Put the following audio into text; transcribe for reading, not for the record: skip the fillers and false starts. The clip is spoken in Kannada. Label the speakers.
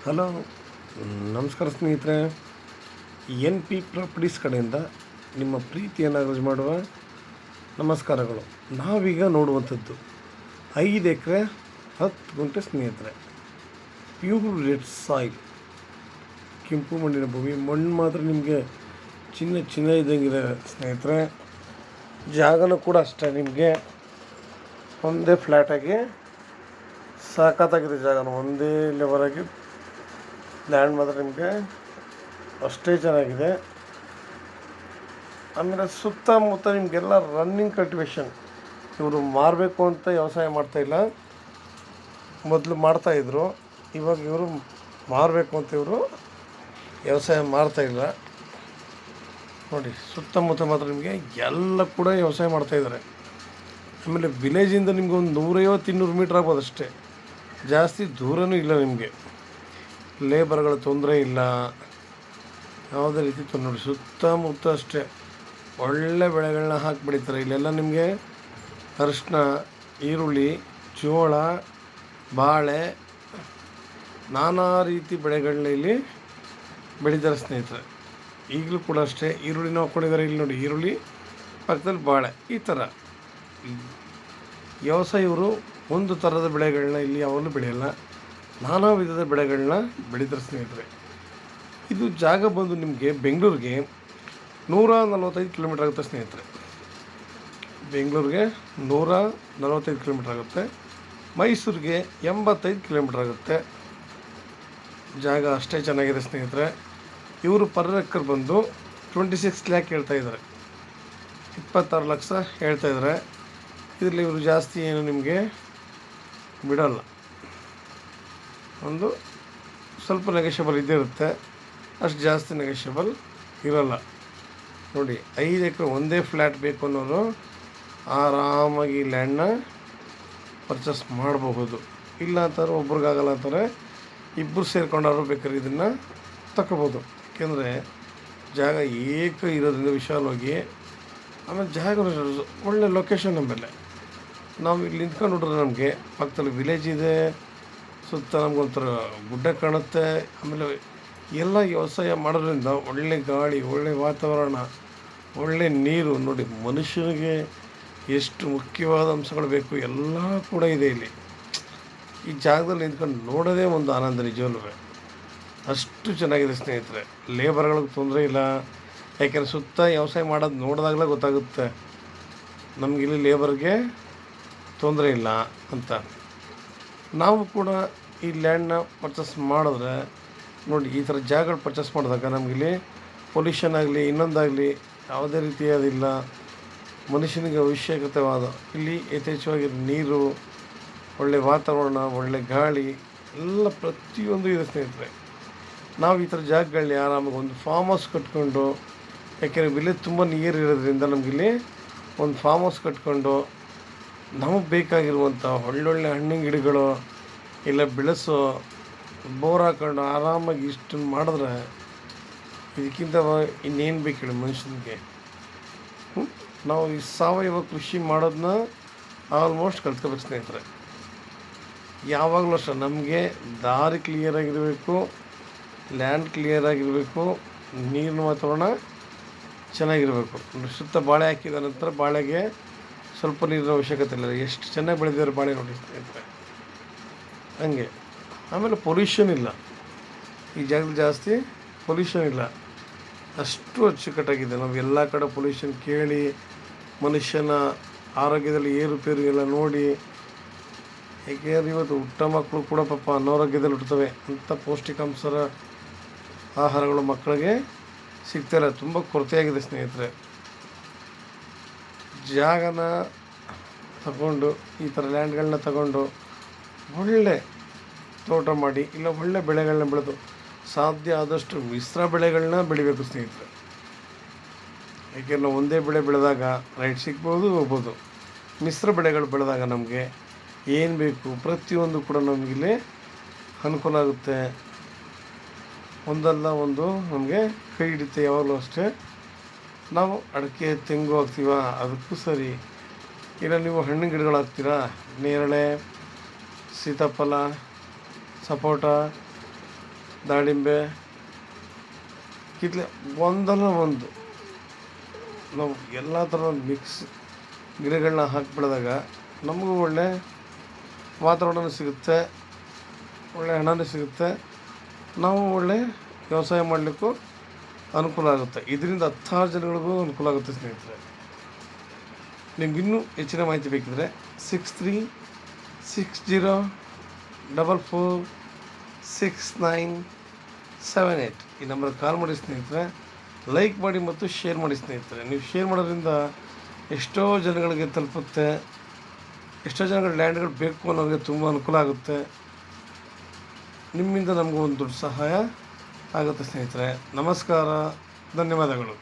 Speaker 1: ಹಲೋ, ನಮಸ್ಕಾರ ಸ್ನೇಹಿತರೆ. ಎನ್ ಪಿ ಪ್ರಾಪರ್ಟೀಸ್ ಕಡೆಯಿಂದ ನಿಮ್ಮ ಪ್ರೀತಿಯನ್ನು ಅರ್ಜಿ ಮಾಡುವ ನಮಸ್ಕಾರಗಳು. ನಾವೀಗ ನೋಡುವಂಥದ್ದು 5 ಎಕರೆ 10 ಗುಂಟೆ ಸ್ನೇಹಿತರೆ. ಪ್ಯೂರ್ ರೆಡ್ ಸಾಯಿಲ್, ಕೆಂಪು ಮಣ್ಣಿನ ಭೂಮಿ. ಮಣ್ಣು ಮಾತ್ರ ನಿಮಗೆ ಚಿನ್ನ ಇದ್ದಂಗಿದೆ ಸ್ನೇಹಿತರೆ. ಜಾಗನೂ ಕೂಡ ಅಷ್ಟೇ, ನಿಮಗೆ ಒಂದೇ ಫ್ಲ್ಯಾಟಾಗಿ ಸಾಕತ್ತಾಗಿದೆ. ಜಾಗನೂ ಒಂದೇ ಲೆವಲಾಗಿ ಲ್ಯಾಂಡ್ ಮಾತ್ರ ನಿಮಗೆ ಅಷ್ಟೇ ಚೆನ್ನಾಗಿದೆ. ಆಮೇಲೆ ಸುತ್ತಮುತ್ತ ನಿಮಗೆಲ್ಲ ರನ್ನಿಂಗ್ ಕಲ್ಟಿವೇಷನ್. ಇವರು ಮಾರಬೇಕು ಅಂತ ವ್ಯವಸಾಯ ಮಾಡ್ತಾಯಿಲ್ಲ, ಮೊದಲು ಮಾಡ್ತಾಯಿದ್ರು. ಇವಾಗ ಇವರು ಮಾರಬೇಕು ಅಂತ ಇವರು ವ್ಯವಸಾಯ ಮಾಡ್ತಾಯಿಲ್ಲ. ನೋಡಿ, ಸುತ್ತಮುತ್ತ ಮಾತ್ರ ನಿಮಗೆ ಎಲ್ಲ ಕೂಡ ವ್ಯವಸಾಯ ಮಾಡ್ತಾಯಿದ್ದಾರೆ. ಆಮೇಲೆ ವಿಲೇಜಿಂದ ನಿಮ್ಗೆ ಒಂದು 150-200 ಮೀಟ್ರ್ ಆಗ್ಬೋದು ಅಷ್ಟೇ, ಜಾಸ್ತಿ ದೂರನೂ ಇಲ್ಲ. ನಿಮಗೆ ಲೇಬರ್ಗಳ ತೊಂದರೆ ಇಲ್ಲ, ಯಾವುದೇ ರೀತಿ ತೊಂದರೆ. ನೋಡಿ, ಸುತ್ತಮುತ್ತ ಅಷ್ಟೇ ಒಳ್ಳೆ ಬೆಳೆಗಳನ್ನ ಹಾಕಿ ಬೆಳೀತಾರೆ. ಇಲ್ಲೆಲ್ಲ ನಿಮಗೆ ಅರಿಶಿನ, ಈರುಳ್ಳಿ, ಜೋಳ, ಬಾಳೆ, ನಾನಾ ರೀತಿ ಬೆಳೆಗಳನ್ನ ಇಲ್ಲಿ ಬೆಳೀತಾರೆ ಸ್ನೇಹಿತರೆ. ಈಗಲೂ ಕೂಡ ಅಷ್ಟೇ ಈರುಳ್ಳಿನ ಹಾಕ್ಕೊಂಡಿದ್ದಾರೆ. ಇಲ್ಲಿ ನೋಡಿ, ಈರುಳ್ಳಿ ಪಕ್ಕದಲ್ಲಿ ಬಾಳೆ. ಈ ಥರ ವ್ಯವಸಾಯ. ಇವರು ಒಂದು ಥರದ ಬೆಳೆಗಳನ್ನ ಇಲ್ಲಿ ಯಾವಾಗಲೂ ಬೆಳೆಯಲ್ಲ, ನಾನಾ ವಿಧದ ಬೆಳೆಗಳನ್ನ ಬೆಳೀತಾರೆ ಸ್ನೇಹಿತರೆ. ಇದು ಜಾಗ ಬಂದು ನಿಮಗೆ ಬೆಂಗಳೂರಿಗೆ 145 ಕಿಲೋಮೀಟ್ರ್ ಆಗುತ್ತೆ ಸ್ನೇಹಿತರೆ. ಬೆಂಗಳೂರಿಗೆ 145 ಕಿಲೋಮೀಟ್ರ್ ಆಗುತ್ತೆ. ಮೈಸೂರಿಗೆ 85 ಕಿಲೋಮೀಟ್ರ್ ಆಗುತ್ತೆ. ಜಾಗ ಅಷ್ಟೇ ಚೆನ್ನಾಗಿದೆ ಸ್ನೇಹಿತರೆ. ಇವರು ಪರ್ ಎಕರ್ ಬಂದು 26 ಲ್ಯಾಕ್ ಹೇಳ್ತಾಯಿದ್ದಾರೆ, 26 ಲಕ್ಷ ಹೇಳ್ತಾಯಿದ್ದಾರೆ. ಇದರಲ್ಲಿ ಇವರು ಜಾಸ್ತಿ ಏನು ನಿಮಗೆ ಬಿಡೋಲ್ಲ, ಒಂದು ಸ್ವಲ್ಪ ನೆಗೋಷಿಯಬಲ್ ಇದ್ದೇ ಇರುತ್ತೆ, ಅಷ್ಟು ಜಾಸ್ತಿ ನೆಗೋಷಿಯಬಲ್ ಇರೋಲ್ಲ. ನೋಡಿ, 5 ಎಕರೆ ಒಂದೇ ಫ್ಲ್ಯಾಟ್ ಬೇಕು ಅನ್ನೋರು ಆರಾಮಾಗಿ ಲ್ಯಾಂಡ್ನ ಪರ್ಚೇಸ್ ಮಾಡಬಹುದು. ಇಲ್ಲ ಅಂತಾರೆ, ಒಬ್ರಿಗಾಗಲ್ಲ ಅಂತಾರೆ, ಇಬ್ಬರು ಸೇರ್ಕೊಂಡವರು ಬೇಕಾದ್ರೆ ಇದನ್ನು ತಗೋಬೋದು. ಯಾಕೆಂದರೆ ಜಾಗ ಇರೋದ್ರಿಂದ ವಿಶಾಲವಾಗಿ. ಆಮೇಲೆ ಜಾಗ ಒಳ್ಳೆ ಲೊಕೇಶನ್. ನಮ್ಮಲ್ಲೇ ನಾವು ಇಲ್ಲಿ ನಿಂತ್ಕೊಂಡು ನೋಡಿದ್ರೆ ನಮಗೆ ಪಕ್ಕದಲ್ಲಿ ವಿಲೇಜ್ ಇದೆ, ಸುತ್ತ ನಮಗೊಂಥರ ಗುಡ್ಡ ಕಾಣುತ್ತೆ. ಆಮೇಲೆ ಎಲ್ಲ ವ್ಯವಸಾಯ ಮಾಡೋದ್ರಿಂದ ಒಳ್ಳೆ ಗಾಳಿ, ಒಳ್ಳೆ ವಾತಾವರಣ, ಒಳ್ಳೆ ನೀರು. ನೋಡಿ, ಮನುಷ್ಯನಿಗೆ ಎಷ್ಟು ಮುಖ್ಯವಾದ ಅಂಶಗಳು ಬೇಕು ಎಲ್ಲ ಕೂಡ ಇದೆ ಇಲ್ಲಿ. ಈ ಜಾಗದಲ್ಲಿ ನಿಂತ್ಕೊಂಡು ನೋಡೋದೇ ಒಂದು ಆನಂದ ನಿಜವಲ್ಲವೇ. ಅಷ್ಟು ಚೆನ್ನಾಗಿದೆ ಸ್ನೇಹಿತರೆ. ಲೇಬರ್ಗಳಿಗೆ ತೊಂದರೆ ಇಲ್ಲ, ಯಾಕೆಂದರೆ ಸುತ್ತ ವ್ಯವಸಾಯ ಮಾಡೋದು ನೋಡಿದಾಗಲೇ ಗೊತ್ತಾಗುತ್ತೆ ನಮಗಿಲ್ಲಿ ಲೇಬರ್ಗೆ ತೊಂದರೆ ಇಲ್ಲ ಅಂತ. ನಾವು ಕೂಡ ಈ ಲ್ಯಾಂಡ್ನ ಪರ್ಚೇಸ್ ಮಾಡಿದ್ರೆ ನೋಡಿ, ಈ ಥರ ಜಾಗಗಳು ಪರ್ಚೇಸ್ ಮಾಡಿದಾಗ ನಮಗಿಲ್ಲಿ ಪೊಲ್ಯೂಷನ್ ಆಗಲಿ ಇನ್ನೊಂದಾಗಲಿ ಯಾವುದೇ ರೀತಿಯಾದಿಲ್ಲ. ಮನುಷ್ಯನಿಗೆ ಅವಶ್ಯಕತೆವಾದ ಇಲ್ಲಿ ಯಥೇಚ್ಛವಾಗಿ ನೀರು, ಒಳ್ಳೆ ವಾತಾವರಣ, ಒಳ್ಳೆ ಗಾಳಿ ಎಲ್ಲ ಪ್ರತಿಯೊಂದು ಇದೆ ಸ್ನೇಹಿತರೆ. ನಾವು ಈ ಥರ ಜಾಗಗಳನ್ನ ಆರಾಮಾಗಿ ಒಂದು ಫಾರ್ಮ್ ಹೌಸ್ ಕಟ್ಕೊಂಡು, ಯಾಕೆಂದರೆ ವಿಲೇಜ್ ತುಂಬ ನೀರಿರೋದ್ರಿಂದ ನಮಗಿಲ್ಲಿ ಒಂದು ಫಾರ್ಮ್ ಹೌಸ್ ಕಟ್ಕೊಂಡು ನಮಗೆ ಬೇಕಾಗಿರುವಂಥ ಒಳ್ಳೊಳ್ಳೆ ಹಣ್ಣಿನ ಗಿಡಗಳು ಇಲ್ಲ ಬೆಳೆಸೋ ಬೋರ್ ಹಾಕೊಂಡು ಆರಾಮಾಗಿ ಇಷ್ಟನ್ನು ಮಾಡಿದ್ರೆ ಇದಕ್ಕಿಂತ ಇನ್ನೇನು ಬೇಕು ಹೇಳಿ ಮನುಷ್ಯನಿಗೆ. ನಾವು ಈ ಸಾವಯವ ಕೃಷಿ ಮಾಡೋದನ್ನ ಆಲ್ಮೋಸ್ಟ್ ಕಲ್ತ್ಕೋಬೇಕು ಸ್ನೇಹಿತರೆ. ಯಾವಾಗಲೂ ಅಷ್ಟೇ ನಮಗೆ ದಾರಿ ಕ್ಲಿಯರಾಗಿರಬೇಕು, ಲ್ಯಾಂಡ್ ಕ್ಲಿಯರಾಗಿರಬೇಕು, ನೀರಿನ ವಾತಾವರಣ ಚೆನ್ನಾಗಿರಬೇಕು. ಸುತ್ತ ಬಾಳೆ ಹಾಕಿದ ನಂತರ ಬಾಳೆಗೆ ಸ್ವಲ್ಪ ನೀರಿನ ಅವಶ್ಯಕತೆ ಇಲ್ಲ. ಎಷ್ಟು ಚೆನ್ನಾಗಿ ಬೆಳೆದಿದ್ದಾರೆ ಬಾಳೆ ನೋಡಿ ಸ್ನೇಹಿತರೆ. ಹಂಗೆ ಆಮೇಲೆ ಪೊಲ್ಯೂಷನ್ ಇಲ್ಲ ಈ ಜಾಗದಲ್ಲಿ, ಜಾಸ್ತಿ ಪೊಲ್ಯೂಷನ್ ಇಲ್ಲ, ಅಷ್ಟು ಅಚ್ಚುಕಟ್ಟಾಗಿದೆ. ನಾವು ಎಲ್ಲ ಕಡೆ ಪೊಲ್ಯೂಷನ್ ಕೇಳಿ ಮನುಷ್ಯನ ಆರೋಗ್ಯದಲ್ಲಿ ಏರುಪೇರು ಎಲ್ಲ ನೋಡಿ. ಏಕೆಂದರೆ ಇವತ್ತು ಹುಟ್ಟ ಮಕ್ಕಳು ಕೂಡ ಪಾಪ ಅನಾರೋಗ್ಯದಲ್ಲಿ ಹುಟ್ಟುತ್ತವೆ. ಅಂಥ ಪೌಷ್ಟಿಕಾಂಶದ ಆಹಾರಗಳು ಮಕ್ಕಳಿಗೆ ಸಿಗ್ತಾಯಿಲ್ಲ, ತುಂಬ ಕೊರತೆಯಾಗಿದೆ ಸ್ನೇಹಿತರೆ. ಜಾಗನ ತಗೊಂಡು ಈ ಥರ ಲ್ಯಾಂಡ್ಗಳನ್ನ ತಗೊಂಡು ಒಳ್ಳೆ ತೋಟ ಮಾಡಿ ಇಲ್ಲ ಒಳ್ಳೆ ಬೆಳೆಗಳನ್ನ ಬೆಳೆದು ಸಾಧ್ಯ ಆದಷ್ಟು ಮಿಶ್ರ ಬೆಳೆಗಳನ್ನ ಬೆಳಿಬೇಕು ಸ್ನೇಹಿತರೆ. ಯಾಕೆಂದರೆ ಒಂದೇ ಬೆಳೆ ಬೆಳೆದಾಗ ರೈಟ್ ಸಿಗ್ಬೋದು, ಹೋಗ್ಬೋದು. ಮಿಶ್ರ ಬೆಳೆಗಳು ಬೆಳೆದಾಗ ನಮಗೆ ಏನು ಬೇಕು ಪ್ರತಿಯೊಂದು ಕೂಡ ನಮಗಿಲ್ಲಿ ಅನುಕೂಲ ಆಗುತ್ತೆ. ಒಂದಲ್ಲ ಒಂದು ನಮಗೆ ಕೈ ಹಿಡಿತೆ. ಯಾವಾಗಲೂ ಅಷ್ಟೇ ನಾವು ಅಡಿಕೆ ತೆಂಗು ಹಾಕ್ತೀವ, ಅದಕ್ಕೂ ಸರಿ. ಇಲ್ಲ ನೀವು ಹಣ್ಣಿನ ಗಿಡಗಳು ಹಾಕ್ತೀರಾ, ನೇರಳೆ, ಸೀತಾಫಲ, ಸಪೋಟ, ದಾಳಿಂಬೆ ಕಿತ್ಲೆ ಒಂದಲ್ಲ ಒಂದು ನಾವು ಎಲ್ಲ ಥರದ ಮಿಕ್ಸ್ ಗಿಡಗಳನ್ನ ಹಾಕಿ ಬೆಳೆದಾಗ ನಮಗೂ ಒಳ್ಳೆ ವಾತಾವರಣ ಸಿಗುತ್ತೆ, ಒಳ್ಳೆ ಹಣನೂ ಸಿಗುತ್ತೆ, ನಾವು ಒಳ್ಳೆ ವ್ಯವಸಾಯ ಮಾಡಲಿಕ್ಕೂ ಅನುಕೂಲ ಆಗುತ್ತೆ. ಇದರಿಂದ 10 ಜನಗಳಿಗೂ ಅನುಕೂಲ ಆಗುತ್ತೆ ಸ್ನೇಹಿತರೆ. ನಿಮ್ಗೆ ಇನ್ನೂ ಹೆಚ್ಚಿನ ಮಾಹಿತಿ ಬೇಕಿದ್ರೆ 6360446978 ಈ ನಂಬರ್ಗೆ ಕಾಲ್ ಮಾಡಿ ಸ್ನೇಹಿತರೆ. ಲೈಕ್ ಮಾಡಿ ಮತ್ತು ಶೇರ್ ಮಾಡಿ ಸ್ನೇಹಿತರೆ. ನೀವು ಶೇರ್ ಮಾಡೋದ್ರಿಂದ ಎಷ್ಟೋ ಜನಗಳಿಗೆ ತಲುಪುತ್ತೆ, ಎಷ್ಟೋ ಜನಗಳ ಲ್ಯಾಂಡ್ಗಳು ಬೇಕು ಅನ್ನೋರಿಗೆ ತುಂಬ ಅನುಕೂಲ ಆಗುತ್ತೆ. ನಿಮ್ಮಿಂದ ನಮಗೂ ಒಂದು ದೊಡ್ಡ ಸಹಾಯ ಆಗುತ್ತೆ ಸ್ನೇಹಿತರೆ. ನಮಸ್ಕಾರ, ಧನ್ಯವಾದಗಳು.